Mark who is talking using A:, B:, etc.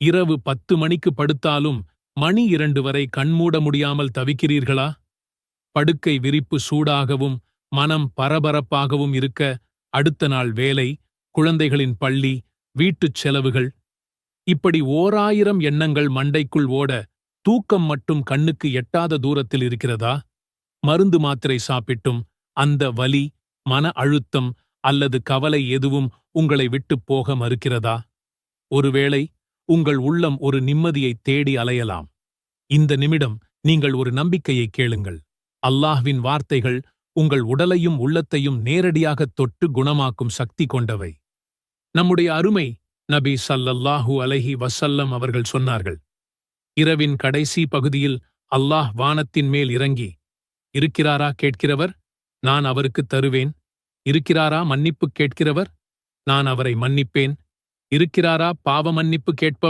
A: இரவு 10 மணிக்கு படுத்தாலும் மணி 2 வரை கண்மூட முடியாமல் தவிக்கிறீர்களா? படுக்கை விரிப்பு சூடாகவும் மனம் பரபரப்பாகவும் இருக்க அடுத்த நாள் வேலை, குழந்தைகளின் பள்ளி, வீட்டுச் செலவுகள், இப்படி 1000 எண்ணங்கள் மண்டைக்குள் ஓட தூக்கம் மட்டும் கண்ணுக்கு எட்டாத தூரத்தில் இருக்கிறதா? மருந்து மாத்திரை சாப்பிட்டும் அந்த வலி, மன அழுத்தம் அல்லது கவலை எதுவும் உங்களை விட்டுப் போக மறுக்கிறதா? ஒருவேளை உங்கள் உள்ளம் ஒரு நிம்மதியை தேடி அலையலாம். இந்த நிமிடம் நீங்கள் ஒரு நம்பிக்கையை கேளுங்கள். அல்லாஹ்வின் வார்த்தைகள் உங்கள் உடலையும் உள்ளத்தையும் நேரடியாகத் தொட்டு குணமாக்கும் சக்தி கொண்டவை. நம்முடைய அருமை நபி ஸல்லல்லாஹு அலைஹி வஸல்லம் அவர்கள் சொன்னார்கள், இரவின் கடைசி பகுதியில் அல்லாஹ் வானத்தின் மேல் இறங்கி, இருக்கிறாரா கேட்கிறவர்? நான் அவருக்குத் தருவேன். இருக்கிறாரா மன்னிப்பு கேட்கிறவர்? நான் அவரை மன்னிப்பேன். இருக்கிறாரா பாவ மன்னிப்பு கேட்பவர்?